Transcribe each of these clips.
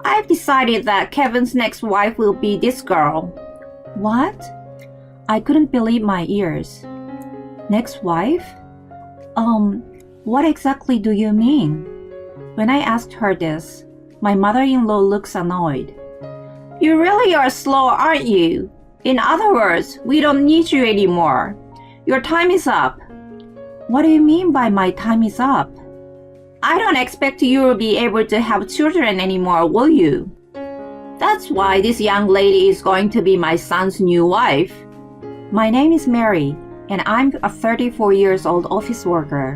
I've decided that Kevin's next wife will be this girl. What? I couldn't believe my ears. Next wife? What exactly do you mean? When I asked her this, my mother-in-law looks annoyed. You really are slow, aren't you? In other words, we don't need you anymore. Your time is up. What do you mean by my time is up? I don't expect you will be able to have children anymore, will you? That's why this young lady is going to be my son's new wife. My name is Mary, and I'm a 34 years old office worker.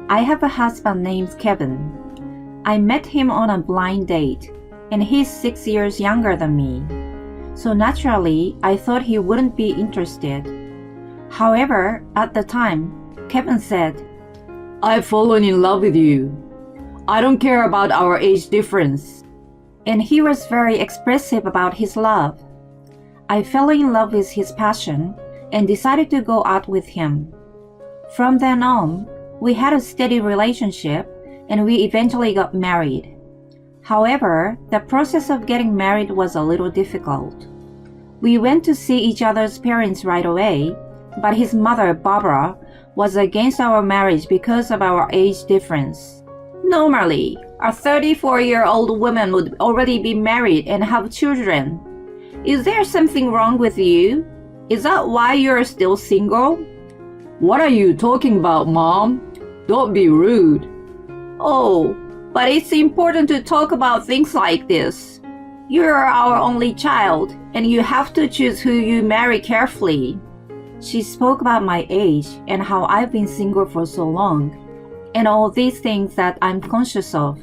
I have a husband named Kevin. I met him on a blind date, and he's 6 years younger than me. So naturally, I thought he wouldn't be interested. However, at the time, Kevin said, I've fallen in love with you. I don't care about our age difference. And he was very expressive about his love. I fell in love with his passion and decided to go out with him. From then on, we had a steady relationship and we eventually got married. However, the process of getting married was a little difficult. We went to see each other's parents right away, but his mother, Barbara, was against our marriage because of our age difference. Normally, a 34-year-old woman would already be married and have children. Is there something wrong with you? Is that why you're still single? What are you talking about, Mom? Don't be rude. Oh, but it's important to talk about things like this. You're our only child, and you have to choose who you marry carefully. She spoke about my age and how I've been single for so long, and all these things that I'm conscious of.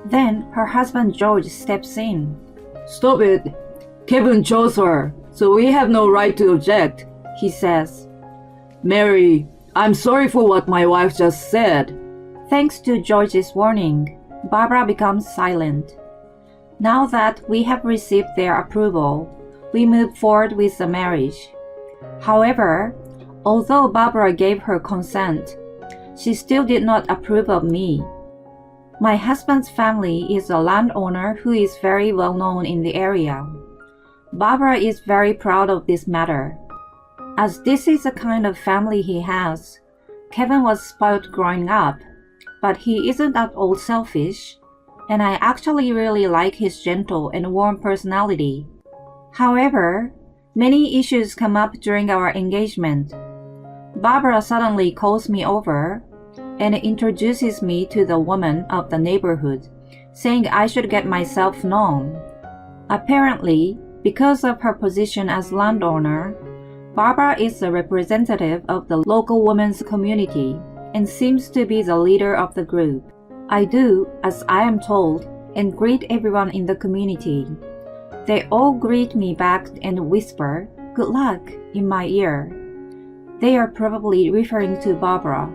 Then her husband George steps in. Stop it. Kevin chose her, so we have no right to object, he says. Mary, I'm sorry for what my wife just said. Thanks to George's warning, Barbara becomes silent. Now that we have received their approval, we move forward with the marriage. However, although Barbara gave her consent, she still did not approve of me. My husband's family is a landowner who is very well known in the area. Barbara is very proud of this matter. As this is the kind of family he has, Kevin was spoiled growing up, but he isn't at all selfish, and I actually really like his gentle and warm personality. However, many issues come up during our engagement. Barbara suddenly calls me over and introduces me to the woman of the neighborhood, saying I should get myself known. Apparently, because of her position as landowner, Barbara is a representative of the local women's community and seems to be the leader of the group. I do as I am told and greet everyone in the community. They all greet me back and whisper, "Good luck," in my ear. They are probably referring to Barbara.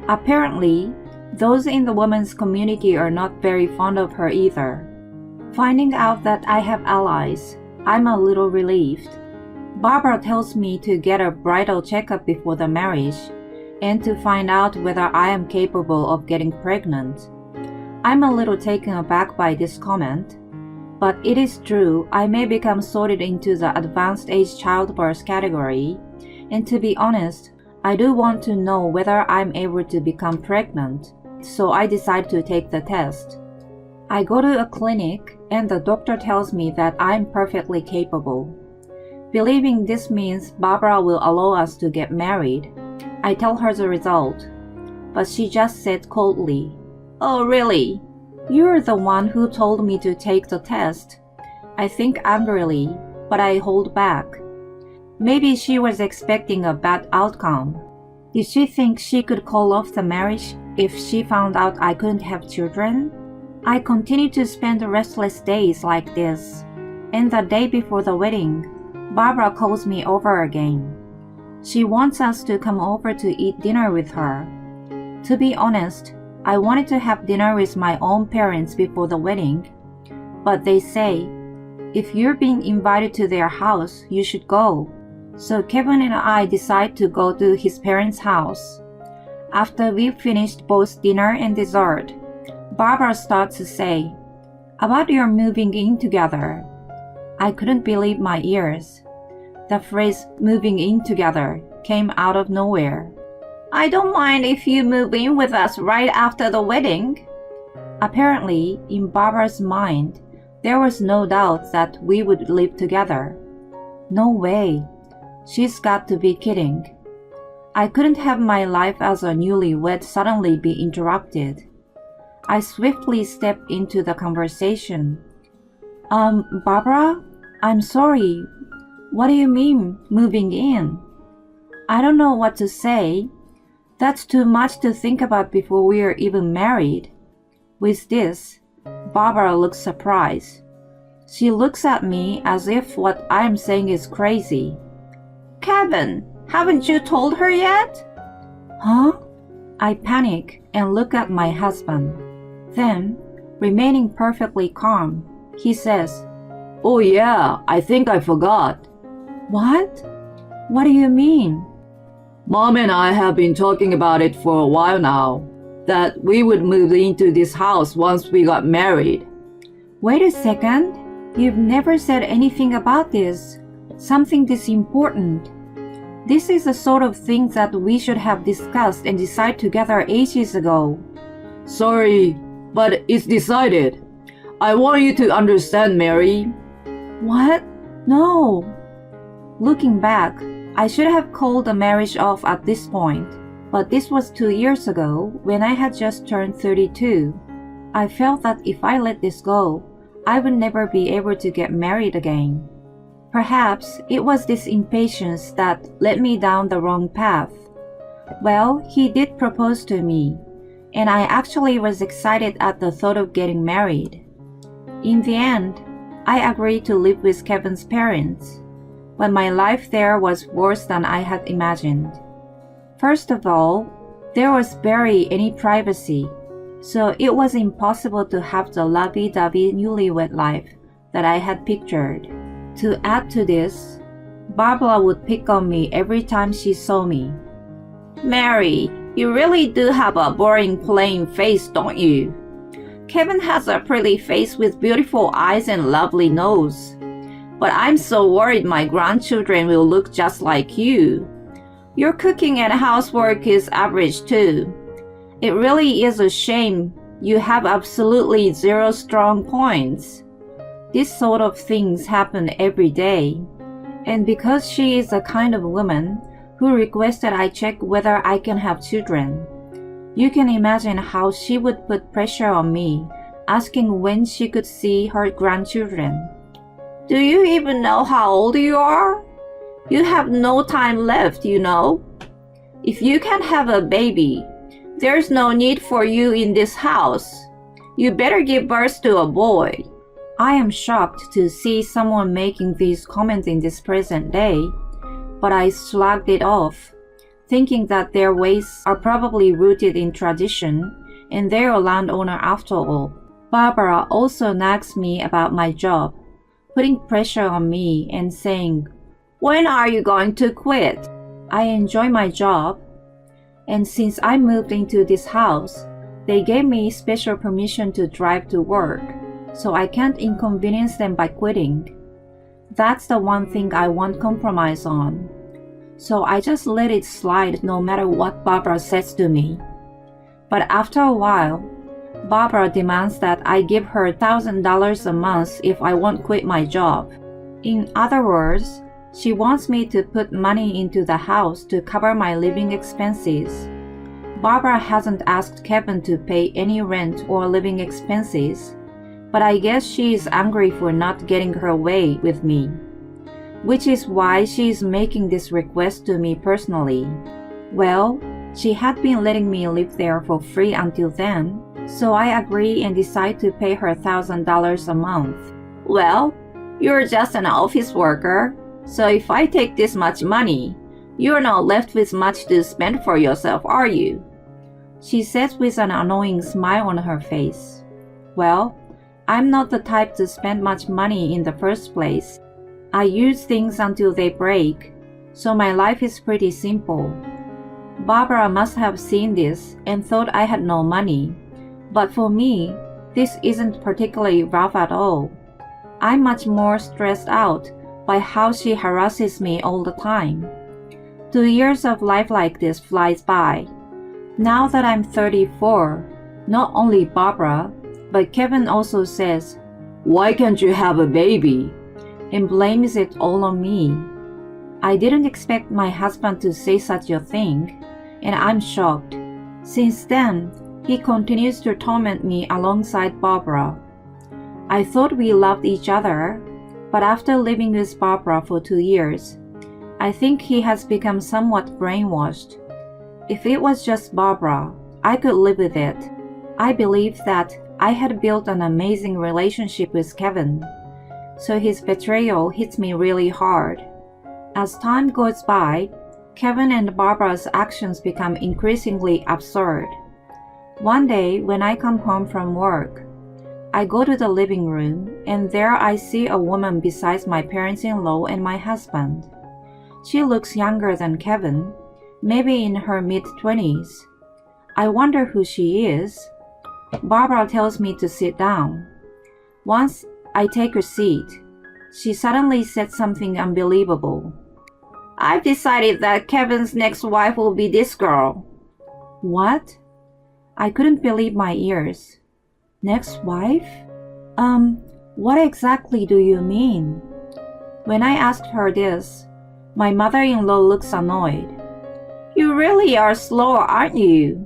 Apparently, those in the women's community are not very fond of her either. Finding out that I have allies, I'm a little relieved. Barbara tells me to get a bridal checkup before the marriage and to find out whether I am capable of getting pregnant. I'm a little taken aback by this comment, but it is true I may become sorted into the advanced age childbirth category, and to be honest, I do want to know whether I'm able to become pregnant, so I decide to take the test. I go to a clinic and the doctor tells me that I'm perfectly capable. Believing this means Barbara will allow us to get married, I tell her the result, but she just said coldly, "Oh, really? You're the one who told me to take the test." I think angrily, but I hold back. Maybe she was expecting a bad outcome. Did she think she could call off the marriage if she found out I couldn't have children? I continued to spend restless days like this, and the day before the wedding, Barbara calls me over again. She wants us to come over to eat dinner with her. To be honest, I wanted to have dinner with my own parents before the wedding, but they say, if you're being invited to their house, you should go. So Kevin and I decide to go to his parents' house. After we've finished both dinner and dessert, Barbara starts to say, About your moving in together. I couldn't believe my ears. The phrase moving in together came out of nowhere. I don't mind if you move in with us right after the wedding. Apparently, in Barbara's mind, there was no doubt that we would live together. No way. She's got to be kidding. I couldn't have my life as a newlywed suddenly be interrupted. I swiftly stepped into the conversation. Barbara? I'm sorry. What do you mean, moving in? I don't know what to say. That's too much to think about before we are even married. With this, Barbara looks surprised. She looks at me as if what I'm saying is crazy. Kevin, haven't you told her yet? Huh? I panic and look at my husband. Then, remaining perfectly calm, he says, Oh yeah, I think I forgot. What? What do you mean? Mom and I have been talking about it for a while now, that we would move into this house once we got married. Wait a second. You've never said anything about this. Something this important. This is the sort of thing that we should have discussed and decided together ages ago. Sorry, but it's decided. I want you to understand, Mary. What? No. Looking back, I should have called the marriage off at this point, but this was 2 years ago when I had just turned 32. I felt that if I let this go, I would never be able to get married again. Perhaps it was this impatience that led me down the wrong path. Well, he did propose to me, and I actually was excited at the thought of getting married. In the end, I agreed to live with Kevin's parents, but my life there was worse than I had imagined. First of all, there was barely any privacy, so it was impossible to have the lovey-dovey newlywed life that I had pictured. To add to this, Barbara would pick on me every time she saw me. Mary, you really do have a boring plain face, don't you? Kevin has a pretty face with beautiful eyes and lovely nose. But I'm so worried my grandchildren will look just like you. Your cooking and housework is average too. It really is a shame you have absolutely zero strong points. These sort of things happen every day. And because she is the kind of woman who requested I check whether I can have children, you can imagine how she would put pressure on me, asking when she could see her grandchildren. Do you even know how old you are? You have no time left, you know. If you can't have a baby, there's no need for you in this house. You better give birth to a boy. I am shocked to see someone making these comments in this present day, but I shrugged it off, thinking that their ways are probably rooted in tradition and they're a landowner after all. Barbara also nags me about my job, putting pressure on me and saying, When are you going to quit? I enjoy my job, and since I moved into this house, they gave me special permission to drive to work, so I can't inconvenience them by quitting. That's the one thing I won't compromise on. So I just let it slide no matter what Barbara says to me. But after a while, Barbara demands that I give her $1,000 a month if I won't quit my job. In other words, she wants me to put money into the house to cover my living expenses. Barbara hasn't asked Kevin to pay any rent or living expenses, but I guess she is angry for not getting her way with me, which is why she is making this request to me personally. Well, she had been letting me live there for free until then, so I agree and decide to pay her $1,000 a month. Well, you're just an office worker, so if I take this much money, you're not left with much to spend for yourself, are you? She says with an annoying smile on her face. Well, I'm not the type to spend much money in the first place. I use things until they break, so my life is pretty simple. Barbara must have seen this and thought I had no money, but for me, This isn't particularly rough at all. I'm much more stressed out by how she harasses me all the time. 2 years of life like this flies by. Now that I'm 34, not only Barbara, but Kevin also says, "Why can't you have a baby?" and blames it all on me. I didn't expect my husband to say such a thing, and I'm shocked. Since then, he continues to torment me alongside Barbara. I thought we loved each other, but after living with Barbara for 2 years, I think he has become somewhat brainwashed. If it was just Barbara, I could live with it. I believed that I had built an amazing relationship with Kevin, so his betrayal hits me really hard. As time goes by, Kevin and Barbara's actions become increasingly absurd. One day, when I come home from work, I go to the living room, and there I see a woman besides my parents-in-law and my husband. She looks younger than Kevin, maybe in her mid-20s. I wonder who she is. Barbara tells me to sit down. Once I take a seat, she suddenly said something unbelievable. I've decided that Kevin's next wife will be this girl. What? I couldn't believe my ears. Next wife? What exactly do you mean? When I asked her this, my mother-in-law looks annoyed. You really are slow, aren't you?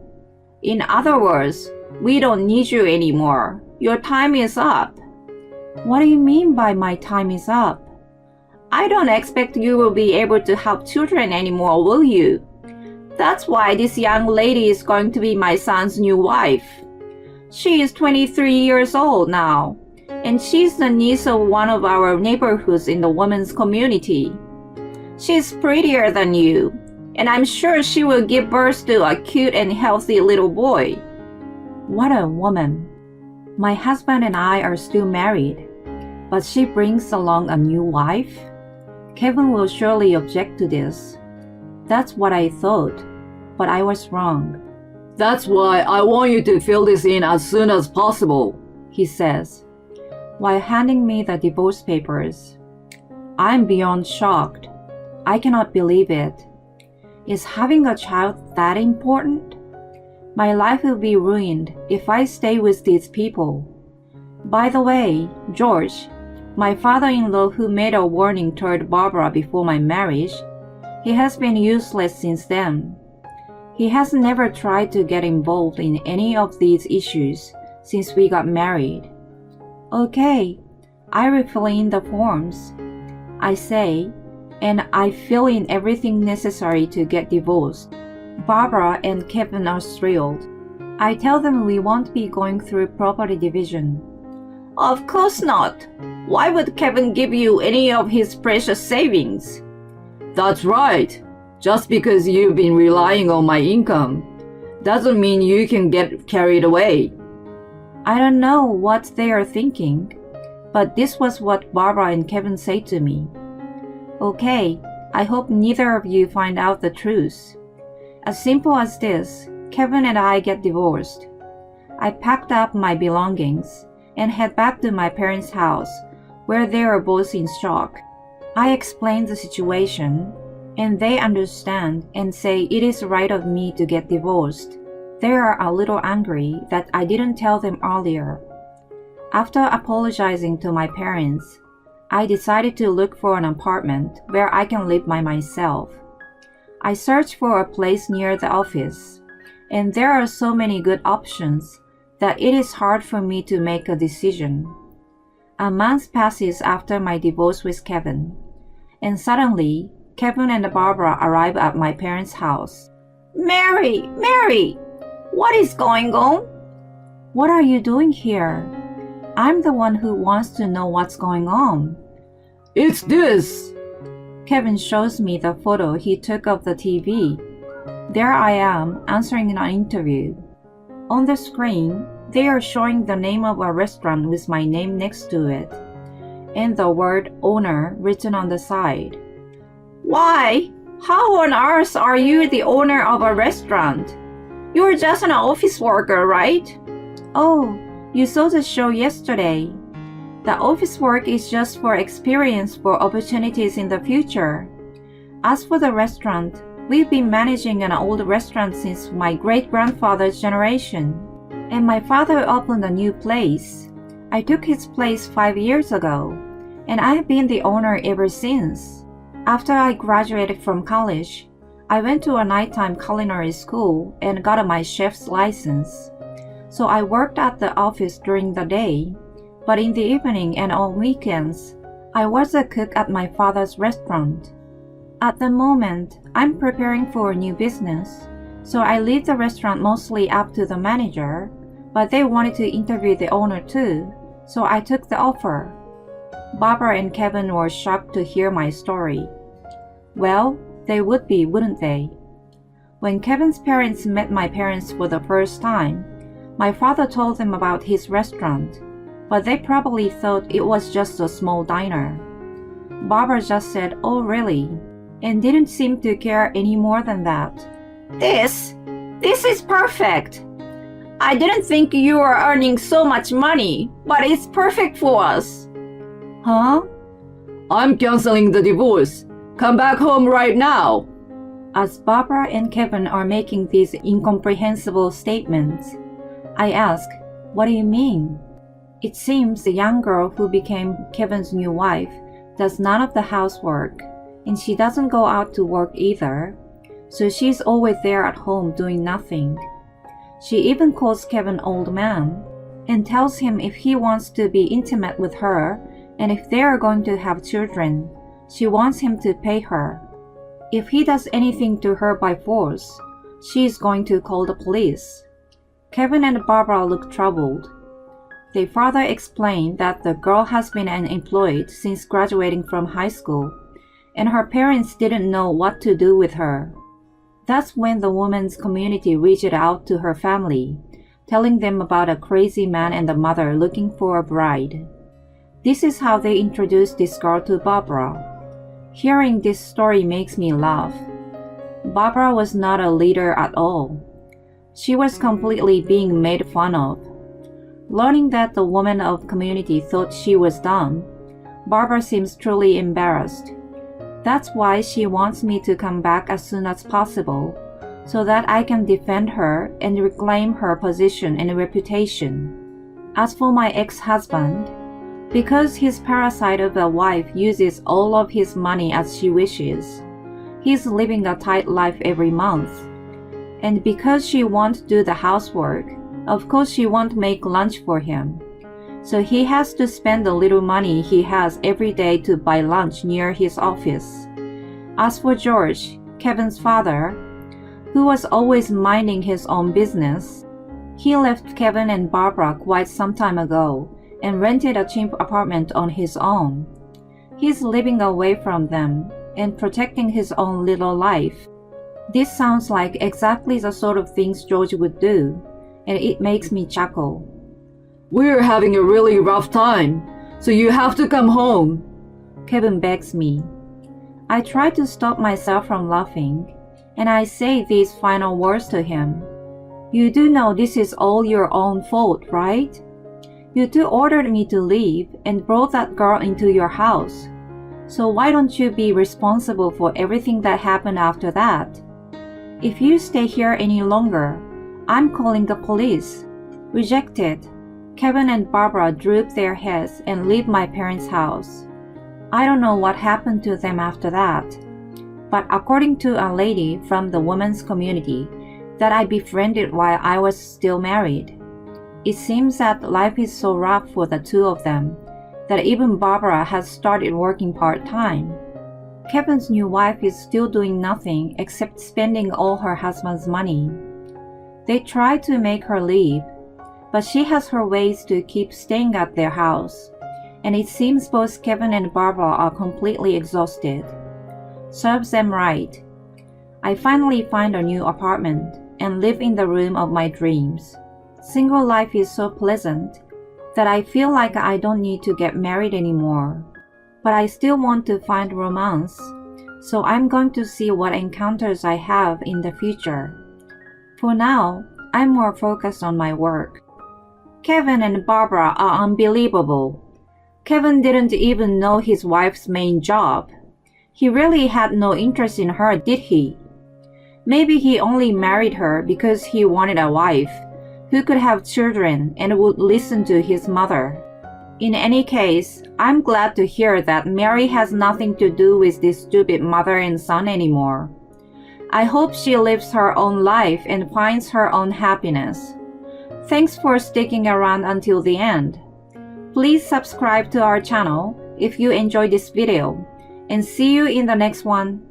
In other words, we don't need you anymore. Your time is up. What do you mean by my time is up? I don't expect you will be able to have children anymore, will you? That's why this young lady is going to be my son's new wife. She is 23 years old now, and she's the niece of one of our neighborhoods in the women's community. She's prettier than you, and I'm sure she will give birth to a cute and healthy little boy. What a woman. My husband and I are still married, but she brings along a new wife? Kevin will surely object to this. That's what I thought, but I was wrong. "That's why I want you to fill this in as soon as possible," he says, while handing me the divorce papers. I'm beyond shocked. I cannot believe it. Is having a child that important? My life will be ruined if I stay with these people. By the way, George, my father-in-law who made a warning toward Barbara before my marriage, he has been useless since then. He has never tried to get involved in any of these issues since we got married. Okay, I refill in the forms, I say, and I fill in everything necessary to get divorced. Barbara and Kevin are thrilled. I tell them we won't be going through property division. Of course not. Why would Kevin give you any of his precious savings? "That's right. Just because you've been relying on my income doesn't mean you can get carried away." I don't know what they are thinking, but this was what Barbara and Kevin say to me. Okay, I hope neither of you find out the truth. As simple as this, Kevin and I get divorced. I packed up my belongings and head back to my parents' house, where they are both in shock. I explain the situation, and they understand and say it is right of me to get divorced. They are a little angry that I didn't tell them earlier. After apologizing to my parents, I decided to look for an apartment where I can live by myself. I searched for a place near the office, and there are so many good options that it is hard for me to make a decision. A month passes after my divorce with Kevin, and suddenly, Kevin and Barbara arrive at my parents' house. Mary! What is going on? What are you doing here? I'm the one who wants to know what's going on. "It's this!" Kevin shows me the photo he took of the TV. There I am, answering an interview. On the screen, they are showing the name of a restaurant with my name next to it, and the word owner written on the side. Why? How on earth are you the owner of a restaurant? You're just an office worker, right? Oh, You saw the show yesterday. The office work is just for experience for opportunities in the future. As for the restaurant, we've been managing an old restaurant since my great-grandfather's generation, and my father opened a new place. I took his place 5 years ago, and I have been the owner ever since. After I graduated from college, I went to a nighttime culinary school and got my chef's license. So I worked at the office during the day, but in the evening and on weekends, I was a cook at my father's restaurant. At the moment, I'm preparing for a new business, so I leave the restaurant mostly up to the manager, but they wanted to interview the owner too, so I took the offer. Barbara and Kevin were shocked to hear my story. Well, they would be, wouldn't they? When Kevin's parents met my parents for the first time, my father told them about his restaurant, but they probably thought it was just a small diner. Barbara just said, "Oh, really?" and didn't seem to care any more than that. This is perfect. I didn't think you were earning so much money, but it's perfect for us. Huh? I'm canceling the divorce. Come back home right now. As Barbara and Kevin are making these incomprehensible statements, I ask, "What do you mean?" It seems the young girl who became Kevin's new wife does none of the housework, and she doesn't go out to work either, so she's always there at home doing nothing. She even calls Kevin old man and tells him if he wants to be intimate with her and if they are going to have children, she wants him to pay her. If he does anything to her by force, she is going to call the police. Kevin and Barbara look troubled. They further explain that the girl has been unemployed since graduating from high school, and her parents didn't know what to do with her. That's when the woman's community reached out to her family, telling them about a crazy man and the mother looking for a bride. This is how they introduced this girl to Barbara. Hearing this story makes me laugh. Barbara was not a leader at all. She was completely being made fun of. Learning that the woman of community thought she was dumb, Barbara seems truly embarrassed. That's why she wants me to come back as soon as possible, so that I can defend her and reclaim her position and reputation. As for my ex-husband, because his parasite of a wife uses all of his money as she wishes, he's living a tight life every month. And because she won't do the housework, of course she won't make lunch for him. So he has to spend the little money he has every day to buy lunch near his office. As for George, Kevin's father, who was always minding his own business, he left Kevin and Barbara quite some time ago and rented a cheap apartment on his own. He's living away from them and protecting his own little life. This sounds like exactly the sort of things George would do, and it makes me chuckle. We're having a really rough time, so you have to come home, Kevin begs me. I try to stop myself from laughing, and I say these final words to him. You do know this is all your own fault, right? You two ordered me to leave and brought that girl into your house. So why don't you be responsible for everything that happened after that? If you stay here any longer, I'm calling the police. Rejected. Kevin and Barbara droop their heads and leave my parents' house. I don't know what happened to them after that, but according to a lady from the women's community that I befriended while I was still married, it seems that life is so rough for the two of them that even Barbara has started working part-time. Kevin's new wife is still doing nothing except spending all her husband's money. They try to make her leave, but she has her ways to keep staying at their house, and it seems both Kevin and Barbara are completely exhausted. Serves them right. I finally find a new apartment and live in the room of my dreams. Single life is so pleasant that I feel like I don't need to get married anymore. But I still want to find romance, so I'm going to see what encounters I have in the future. For now, I'm more focused on my work. Kevin and Barbara are unbelievable. Kevin didn't even know his wife's main job. He really had no interest in her, did he? Maybe he only married her because he wanted a wife who could have children and would listen to his mother. In any case, I'm glad to hear that Mary has nothing to do with this stupid mother and son anymore. I hope she lives her own life and finds her own happiness. Thanks for sticking around until the end. Please subscribe to our channel if you enjoyed this video, and see you in the next one.